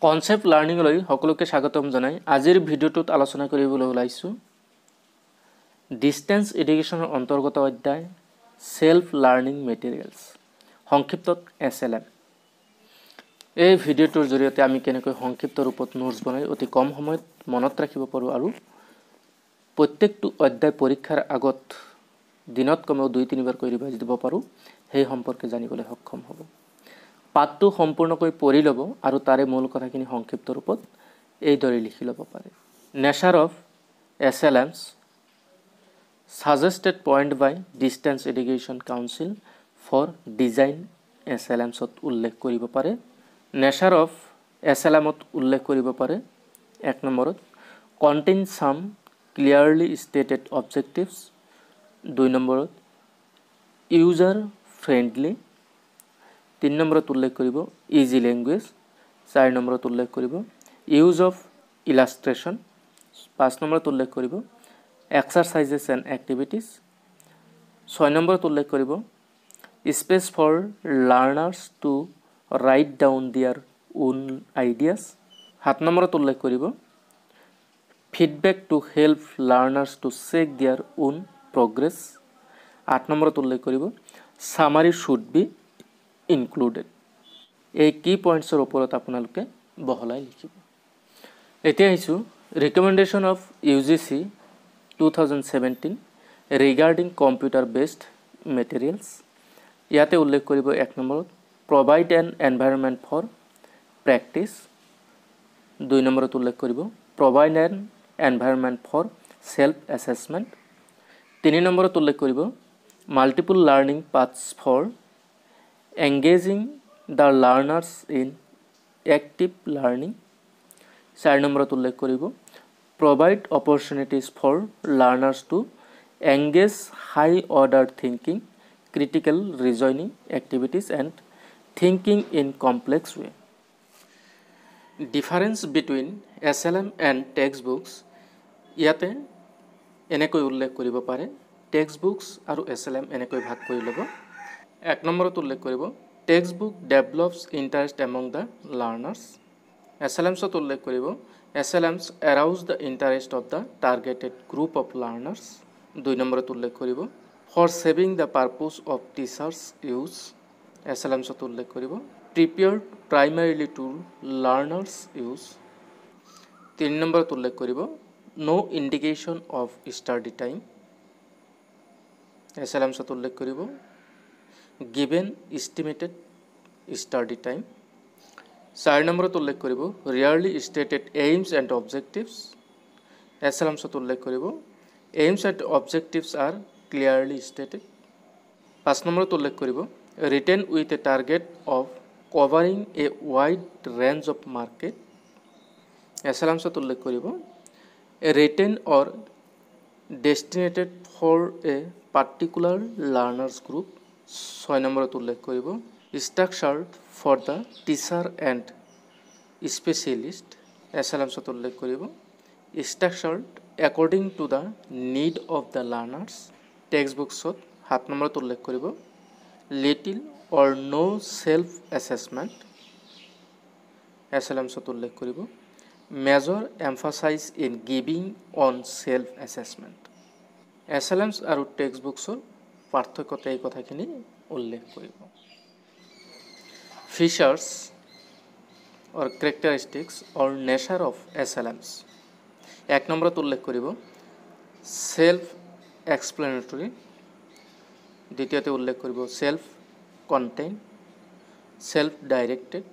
concept লাৰ্ণিংলৈ সকলোকে স্বাগতম জনাই আজিৰ ভিডিঅ'টোত আলোচনা কৰিবলৈ ওলাইছোঁ ডিস্টেন্স এডুকেশ্যনৰ অন্তৰ্গত অধ্যায় সেল্ফ লাৰ্ণিং মেটেৰিয়েলছ সংক্ষিপ্তত SLM এই ভিডিঅ'টোৰ জৰিয়তে আমি কেনেকৈ সংক্ষিপ্ত ৰূপত নোটছ বনাই অতি কম সময়ত মনত ৰাখিব পাৰোঁ আৰু প্ৰত্যেকটো অধ্যায় পৰীক্ষাৰ আগত দিনত কমেও 2-3 বাৰ কৰি ৰিভাইজ দিব পাৰোঁ সেই সম্পৰ্কে জানিবলৈ সক্ষম হ'ব পাঠটো সম্পূৰ্ণকৈ পঢ়ি ল'ব আৰু তাৰে মূল কথাখিনি সংক্ষিপ্ত ৰূপত এইদৰে লিখি ল'ব পাৰে nature of SLMs suggested point by Distance Education Council for Design SLMs ত উল্লেখ কৰিব পাৰে নেচাৰ অফ SLM ত উল্লেখ কৰিব পাৰে 1 নম্বৰত contain some clearly stated objectives 2 নম্বৰত user friendly 3 নম্বৰত উল্লেখ কৰিব ইজি ল্যাঙ্গুৱেজ 4 নম্বৰত উল্লেখ কৰিব ইউজ অফ ইলাষ্ট্ৰেশন 5 নম্বৰত উল্লেখ কৰিব এক্সাৰসাইজেছ এণ্ড এক্টিভিটিজ 6 নম্বৰত উল্লেখ কৰিব space for learners to write down their own ideas 7 নম্বৰত উল্লেখ কৰিব feedback to help learners to check their own progress 8 নম্বৰত উল্লেখ কৰিব সামাৰি শুড বি included এই কি পয়েন্টছৰ ওপৰত আপোনালোকে বহলাই লিখিব এতিয়া আহিছো recommendation of UGC 2017 regarding computer based materials ইয়াতে উল্লেখ কৰিব 1 নম্বৰত provide an environment for practice 2 নম্বৰত উল্লেখ কৰিব provide an environment for self assessment 3 নম্বৰত উল্লেখ কৰিব multiple learning paths for engaging the learners in active learning 4 নম্বৰত উল্লেখ কৰিব provide opportunities for learners to engage high order thinking critical reasoning activities and thinking in complex way difference between SLM and textbooks ইয়াতে এনেকৈ উল্লেখ কৰিব পাৰে textbooks আৰু SLM এনেকৈ ভাগ কৰি ল'ব 1 নম্বৰত উল্লেখ কৰিব text book develops interest among the learners SLMs ত উল্লেখ কৰিব SLMs arouse the interest of the targeted group of learners 2 নম্বৰত উল্লেখ কৰিব for saving the purpose of teachers use SLMs ত উল্লেখ কৰিব prepared primarily to learners use 3 নম্বৰত উল্লেখ কৰিব no indication of study time SLMs ত উল্লেখ কৰিব given estimated study time 4 নম্বৰত উল্লেখ কৰিব rarely stated aims and objectives SLMs ত উল্লেখ কৰিব aims and objectives are clearly stated 5 নম্বৰত উল্লেখ কৰিব written with a target of covering a wide range of market SLMs ত উল্লেখ কৰিব written or destined for a particular learners group 6 নম্বৰত উল্লেখ কৰিব structured for the teacher and specialist SLMs ত উল্লেখ কৰিব structured according to the need of the learners textbooks ত 7 নম্বৰত উল্লেখ কৰিব little or no self assessment SLMs ত উল্লেখ কৰিব major emphasis in giving on self assessment SLMs আৰু textbooks পাৰ্থক্যতে এই কথাখিনি উল্লেখ কৰিব features or characteristics or nature of SLMs 1 নম্বৰত উল্লেখ কৰিব self explanatory দ্বিতীয়তে উল্লেখ কৰিব self contained self directed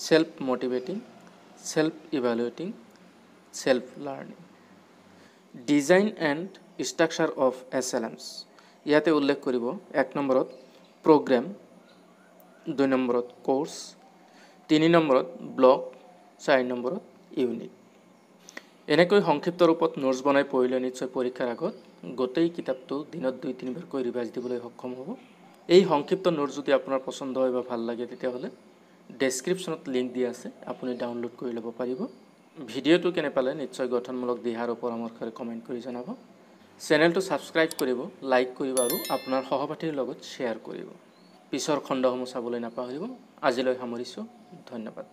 self motivating self evaluating self learning design and structure of SLMs ইয়াতে উল্লেখ কৰিব 1 নম্বৰত program 2 নম্বৰত course 3 নম্বৰত block 4 নম্বৰত unit এনেকৈ সংক্ষিপ্ত ৰূপত নোটছ বনাই পঢ়িলে নিশ্চয় পৰীক্ষাৰ আগত গোটেই কিতাপটো দিনত 2-3 বাৰ কৰি ৰিভাইজ দিবলৈ সক্ষম হ'ব এই সংক্ষিপ্ত নোটছ যদি আপোনাৰ পছন্দ হয় বা ভাল লাগে তেতিয়াহলে ডেসক্ৰিপচনত লিংক দিয়া আছে আপুনি ডাউনলোড কৰি ল'ব পাৰিব ভিডিঅ'টো কেনে পালে নিশ্চয় গঠনমূলক দিহা আৰু পৰামৰ্শৰে কমেন্ট কৰি জনাব চেনেলটো সাবস্ক্ৰাইব কৰিব লাইক কৰিব আৰু আপোনাৰ সহপাঠীৰ লগত শ্বেয়াৰ কৰিব পিছৰ খণ্ডসমূহ চাবলৈ নাপাহৰিব আজিলৈ সামৰিছো ধন্যবাদ